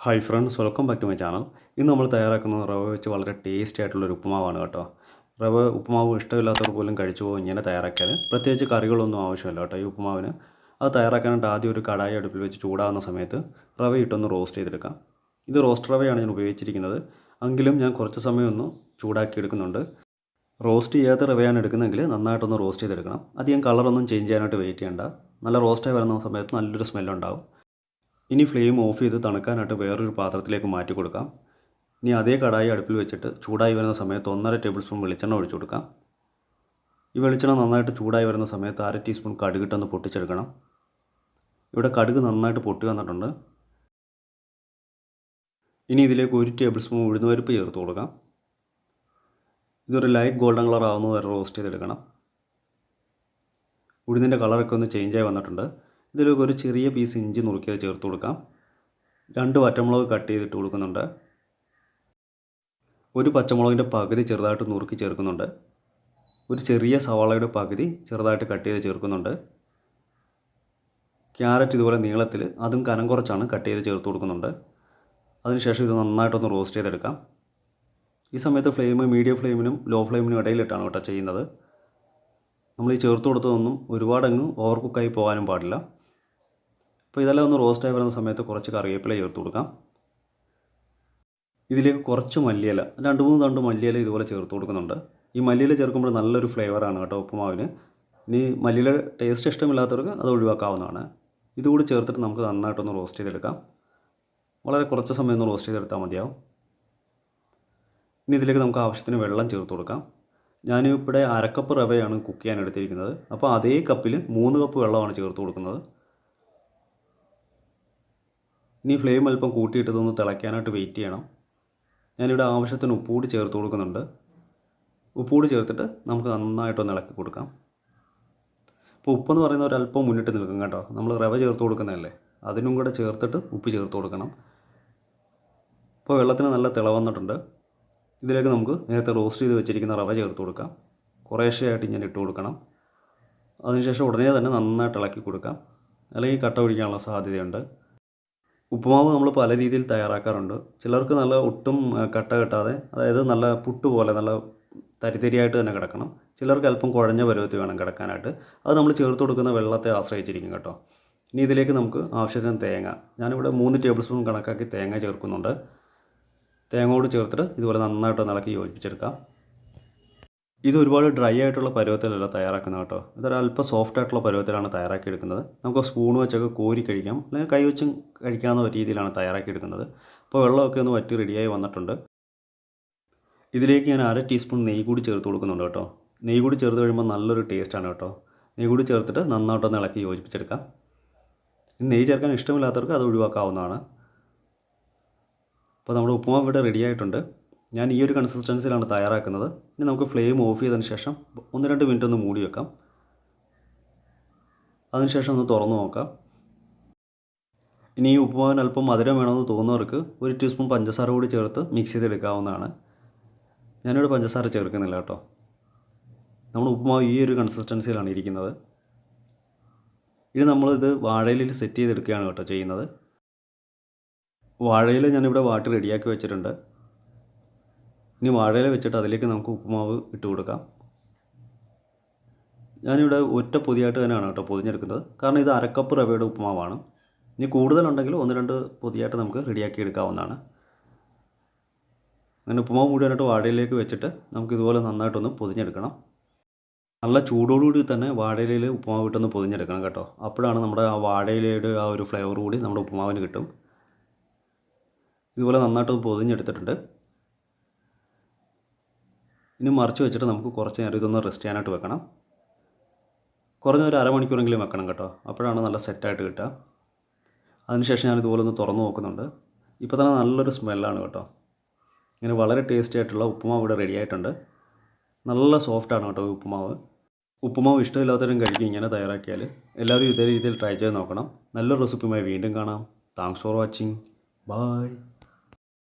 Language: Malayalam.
Hi friends, welcome back to my channel. ഇന്ന് നമ്മൾ തയ്യാറാക്കുന്നത് റവ വെച്ച് വളരെ ടേസ്റ്റി ആയിട്ടുള്ളൊരു ഉപ്പുമാവാണ് കേട്ടോ. റവ ഉപ്പുമാവ് ഇഷ്ടമില്ലാത്തവർ പോലും കഴിച്ചു പോകും ഇങ്ങനെ തയ്യാറാക്കിയാൽ. പ്രത്യേകിച്ച് കറികളൊന്നും ആവശ്യമില്ല കേട്ടോ ഈ ഉപ്പുമാവിന്. അത് തയ്യാറാക്കാനായിട്ട് ആദ്യം ഒരു കടായി അടുപ്പിൽ വെച്ച് ചൂടാകുന്ന സമയത്ത് റവ ഇട്ടൊന്ന് റോസ്റ്റ് ചെയ്തെടുക്കാം. ഇത് റോസ്റ്റ് റവയാണ് ഞാൻ ഉപയോഗിച്ചിരിക്കുന്നത്. എങ്കിലും ഞാൻ കുറച്ച് സമയം ഒന്ന് ചൂടാക്കി എടുക്കുന്നുണ്ട്. റോസ്റ്റ് ചെയ്യാത്ത റവയാണ് എടുക്കുന്നതെങ്കിൽ നന്നായിട്ടൊന്ന് റോസ്റ്റ് ചെയ്തെടുക്കണം. അധികം കളറൊന്നും ചേഞ്ച് ചെയ്യാനായിട്ട് വെയിറ്റ് ചെയ്യേണ്ട. നല്ല റോസ്റ്റായി വരുന്ന സമയത്ത് നല്ലൊരു സ്മെല്ലുണ്ടാവും. ഇനി ഫ്ലെയിം ഓഫ് ചെയ്ത് തണുക്കാനായിട്ട് വേറൊരു പാത്രത്തിലേക്ക് മാറ്റി കൊടുക്കാം. ഇനി അതേ കടായി അടുപ്പിൽ വെച്ചിട്ട് ചൂടായി വരുന്ന സമയത്ത് 1.5 ടേബിൾ സ്പൂൺ വെളിച്ചെണ്ണ ഒഴിച്ചു കൊടുക്കാം. ഈ വെളിച്ചെണ്ണ നന്നായിട്ട് ചൂടായി വരുന്ന സമയത്ത് 1/2 ടീസ്പൂൺ കടുകിട്ടൊന്ന് പൊട്ടിച്ചെടുക്കണം. ഇവിടെ കടുക് നന്നായിട്ട് പൊട്ടി വന്നിട്ടുണ്ട്. ഇനി ഇതിലേക്ക് 1 ടേബിൾ സ്പൂൺ ഉഴുന്നുപരിപ്പ് ചേർത്ത് കൊടുക്കാം. ഇതൊരു ലൈറ്റ് ഗോൾഡൻ കളർ ആവുന്നത് വരെ റോസ്റ്റ് ചെയ്തെടുക്കണം. ഉഴുന്നിൻ്റെ കളറൊക്കെ ഒന്ന് ചേഞ്ചായി വന്നിട്ടുണ്ട്. ഇതിലേക്ക് ഒരു ചെറിയ പീസ് ഇഞ്ചി നുറുക്കിയത് ചേർത്ത് കൊടുക്കാം. 2 വറ്റമുളക് കട്ട് ചെയ്തിട്ട് കൊടുക്കുന്നുണ്ട്. ഒരു പച്ചമുളകിൻ്റെ പകുതി ചെറുതായിട്ട് നുറുക്കി ചേർക്കുന്നുണ്ട്. ഒരു ചെറിയ സവാളയുടെ പകുതി ചെറുതായിട്ട് കട്ട് ചെയ്ത് ചേർക്കുന്നുണ്ട്. ക്യാരറ്റ് ഇതുപോലെ നീളത്തിൽ അതും കനം കുറച്ചാണ് കട്ട് ചെയ്ത് ചേർത്ത് കൊടുക്കുന്നുണ്ട്. അതിനുശേഷം ഇത് നന്നായിട്ടൊന്ന് റോസ്റ്റ് ചെയ്തെടുക്കാം. ഈ സമയത്ത് ഫ്ലെയിം മീഡിയം ഫ്ലെയിമിനും ലോ ഫ്ലെയിമിനും ഇടയിലിട്ടാണ് കേട്ടോ ചെയ്യുന്നത്. നമ്മൾ ഈ ചേർത്ത് കൊടുത്തതൊന്നും ഒരുപാടങ്ങ് ഓവർ കുക്കായി പോകാനും പാടില്ല. അപ്പോൾ ഇതെല്ലാം ഒന്ന് റോസ്റ്റായി വരുന്ന സമയത്ത് കുറച്ച് കറിവേപ്പില ചേർത്ത് കൊടുക്കാം. ഇതിലേക്ക് കുറച്ച് മല്ലിയില, 2-3 തണ്ട് മല്ലിയില ഇതുപോലെ ചേർത്ത് കൊടുക്കുന്നുണ്ട്. ഈ മല്ലിയില ചേർക്കുമ്പോൾ നല്ലൊരു ഫ്ലേവറാണ് കേട്ടോ ഉപ്പുമാവിന്. ഇനി മല്ലിയില ടേസ്റ്റ് ഇഷ്ടമില്ലാത്തവർക്ക് അത് ഒഴിവാക്കാവുന്നതാണ്. ഇതുകൂടി ചേർത്തിട്ട് നമുക്ക് നന്നായിട്ടൊന്ന് റോസ്റ്റ് ചെയ്തെടുക്കാം. വളരെ കുറച്ച് സമയം ഒന്ന് റോസ്റ്റ് ചെയ്തെടുത്താൽ മതിയാവും. ഇനി ഇതിലേക്ക് നമുക്ക് ആവശ്യത്തിന് വെള്ളം ചേർത്ത് കൊടുക്കാം. ഞാനിവിടെ 1/2 കപ്പ് റവയാണ് കുക്ക് ചെയ്യാൻ എടുത്തിരിക്കുന്നത്. അപ്പോൾ അതേ കപ്പിൽ 3 കപ്പ് വെള്ളമാണ് ചേർത്ത് കൊടുക്കുന്നത്. ഇനി ഫ്ലെയിം അല്പം കൂട്ടിയിട്ടതൊന്ന് തിളയ്ക്കാനായിട്ട് വെയിറ്റ് ചെയ്യണം. ഞാനിവിടെ ആവശ്യത്തിന് ഉപ്പുകൂടി ചേർത്ത് കൊടുക്കുന്നുണ്ട്. ഉപ്പുകൂടി ചേർത്തിട്ട് നമുക്ക് നന്നായിട്ടൊന്ന് ഇളക്കി കൊടുക്കാം. അപ്പോൾ ഉപ്പെന്ന് പറയുന്ന ഒരല്പം മുന്നിട്ട് നിൽക്കും കേട്ടോ. നമ്മൾ റവ ചേർത്ത് കൊടുക്കുന്നതല്ലേ, അതിനും കൂടെ ചേർത്തിട്ട് ഉപ്പ് ചേർത്ത് കൊടുക്കണം. അപ്പോൾ വെള്ളത്തിന് നല്ല തിള വന്നിട്ടുണ്ട്. ഇതിലേക്ക് നമുക്ക് നേരത്തെ റോസ്റ്റ് ചെയ്ത് വെച്ചിരിക്കുന്ന റവ ചേർത്ത് കൊടുക്കാം. കുറേശ്ശെയായിട്ട് ഇങ്ങനെ ഇട്ട് കൊടുക്കണം. അതിനുശേഷം ഉടനെ തന്നെ നന്നായിട്ട് ഇളക്കി കൊടുക്കാം, അല്ലെങ്കിൽ കട്ട പിടിക്കാനുള്ള സാധ്യതയുണ്ട്. ഉപ്പുമാവ് നമ്മൾ പല രീതിയിൽ തയ്യാറാക്കാറുണ്ട്. ചിലർക്ക് നല്ല ഒട്ടും കട്ട കെട്ടാതെ, അതായത് നല്ല പുട്ട് പോലെ നല്ല തരിതരിയായിട്ട് തന്നെ കിടക്കണം. ചിലർക്ക് അല്പം കുഴഞ്ഞ പരുവത്തിൽ വേണം കിടക്കാനായിട്ട്. അത് നമ്മൾ ചേർത്ത് കൊടുക്കുന്ന വെള്ളത്തെ ആശ്രയിച്ചിരിക്കും കേട്ടോ. ഇനി ഇതിലേക്ക് നമുക്ക് ആവശ്യത്തിന് തേങ്ങ, ഞാനിവിടെ 3 ടേബിൾ സ്പൂൺ കണക്കാക്കി തേങ്ങ ചേർക്കുന്നുണ്ട്. തേങ്ങയോട് ചേർത്തിട്ട് ഇതുപോലെ നന്നായിട്ട് ഇളക്കി യോജിപ്പിച്ചെടുക്കാം. ഇത് ഒരുപാട് ഡ്രൈ ആയിട്ടുള്ള പരുവത്തിലല്ല തയ്യാറാക്കുന്നത് കേട്ടോ. ഇതൊരല്പം സോഫ്റ്റ് ആയിട്ടുള്ള പരുവത്തിലാണ് തയ്യാറാക്കിയെടുക്കുന്നത്. നമുക്ക് സ്പൂൺ വെച്ചൊക്കെ കോരി കഴിക്കാം, അല്ലെങ്കിൽ കൈ വെച്ചും കഴിക്കാവുന്ന രീതിയിലാണ് തയ്യാറാക്കിയെടുക്കുന്നത്. അപ്പോൾ വെള്ളമൊക്കെ ഒന്ന് വറ്റി റെഡിയായി വന്നിട്ടുണ്ട്. ഇതിലേക്ക് ഞാൻ 1/2 ടീസ്പൂൺ നെയ്യ് കൂടി ചേർത്ത് കൊടുക്കുന്നുണ്ട് കേട്ടോ. നെയ്യ് കൂടി ചേർത്ത് കഴിയുമ്പോൾ നല്ലൊരു ടേസ്റ്റാണ് കേട്ടോ. നെയ്യ് കൂടി ചേർത്തിട്ട് നന്നായിട്ടൊന്ന് ഇളക്കി യോജിപ്പിച്ചെടുക്കാം. നെയ്യ് ചേർക്കാൻ ഇഷ്ടമില്ലാത്തവർക്ക് അത് ഒഴിവാക്കാവുന്നതാണ്. അപ്പോൾ നമ്മുടെ ഉപ്പുമാവ് ഇവിടെ റെഡി ആയിട്ടുണ്ട്. ഞാൻ ഈ ഒരു കൺസിസ്റ്റൻസിയിലാണ് തയ്യാറാക്കുന്നത്. ഇനി നമുക്ക് ഫ്ലെയിം ഓഫ് ചെയ്തതിന് ശേഷം 1-2 മിനിറ്റ് ഒന്ന് മൂടി വെക്കാം. അതിനുശേഷം ഒന്ന് തുറന്ന് നോക്കാം. ഇനി ഈ ഉപ്പുമാവിന് അല്പം മധുരം വേണമെന്ന് തോന്നുന്നവർക്ക് 1 ടീസ്പൂൺ പഞ്ചസാര കൂടി ചേർത്ത് മിക്സ് ചെയ്തെടുക്കാവുന്നതാണ്. ഞാനിവിടെ പഞ്ചസാര ചേർക്കുന്നില്ല കേട്ടോ. നമ്മുടെ ഉപ്പുമാവ് ഈ ഒരു കൺസിസ്റ്റൻസിയിലാണ് ഇരിക്കുന്നത്. ഇനി നമ്മളിത് വാഴയിലയിൽ സെറ്റ് ചെയ്തെടുക്കുകയാണ് കേട്ടോ ചെയ്യുന്നത്. വാഴയില ഞാനിവിടെ വാട്ടി റെഡിയാക്കി വെച്ചിട്ടുണ്ട്. ഇനി വാഴയില വെച്ചിട്ട് അതിലേക്ക് നമുക്ക് ഉപ്പുമാവ് ഇട്ട് കൊടുക്കാം. ഞാനിവിടെ ഒറ്റ പൊതിയായിട്ട് തന്നെയാണ് കേട്ടോ പൊതിഞ്ഞെടുക്കുന്നത്. കാരണം ഇത് 1/2 കപ്പ് റവയുടെ ഉപ്പുമാവാണ്. ഇനി കൂടുതലുണ്ടെങ്കിൽ 1-2 പൊതിയായിട്ട് നമുക്ക് റെഡിയാക്കി എടുക്കാവുന്നതാണ്. അങ്ങനെ ഉപ്പുമാവ് മുഴുവനായിട്ട് വാഴയിലേക്ക് വെച്ചിട്ട് നമുക്ക് ഇതുപോലെ നന്നായിട്ടൊന്ന് പൊതിഞ്ഞെടുക്കണം. നല്ല ചൂടോടുകൂടി തന്നെ വാഴയിലയിൽ ഉപ്പുമാവ് ഇട്ടൊന്ന് പൊതിഞ്ഞെടുക്കണം കേട്ടോ. അപ്പോഴാണ് നമ്മുടെ ആ വാഴയിലയുടെ ആ ഒരു ഫ്ലേവർ കൂടി നമ്മുടെ ഉപ്പുമാവിന് കിട്ടും. ഇതുപോലെ നന്നായിട്ടൊന്ന് പൊതിഞ്ഞെടുത്തിട്ടുണ്ട്. ഇനി മറിച്ച് വെച്ചിട്ട് നമുക്ക് കുറച്ച് നേരം ഇതൊന്ന് റെസ്റ്റ് ചെയ്യാനായിട്ട് വെക്കണം. കുറഞ്ഞ ഒരു അരമണിക്കൂറെങ്കിലും വെക്കണം കേട്ടോ. അപ്പോഴാണ് നല്ല സെറ്റായിട്ട് കിട്ടുക. അതിനുശേഷം ഞാൻ ഇതുപോലെ ഒന്ന് തുറന്ന് നോക്കുന്നുണ്ട്. ഇപ്പോൾ തന്നെ നല്ലൊരു സ്മെല്ലാണ് കേട്ടോ. ഇങ്ങനെ വളരെ ടേസ്റ്റി ആയിട്ടുള്ള ഉപ്പുമാവ് ഇവിടെ റെഡി ആയിട്ടുണ്ട്. നല്ല സോഫ്റ്റാണ് കേട്ടോ ഉപ്പുമാവ്. ഉപ്പുമാവ് ഇഷ്ടമില്ലാത്തവരും കഴിക്കും ഇങ്ങനെ തയ്യാറാക്കിയാൽ. എല്ലാവരും ഇതേ രീതിയിൽ ട്രൈ ചെയ്ത് നോക്കണം. നല്ലൊരു റെസിപ്പിയുമായി വീണ്ടും കാണാം. Thanks for watching. ബൈ.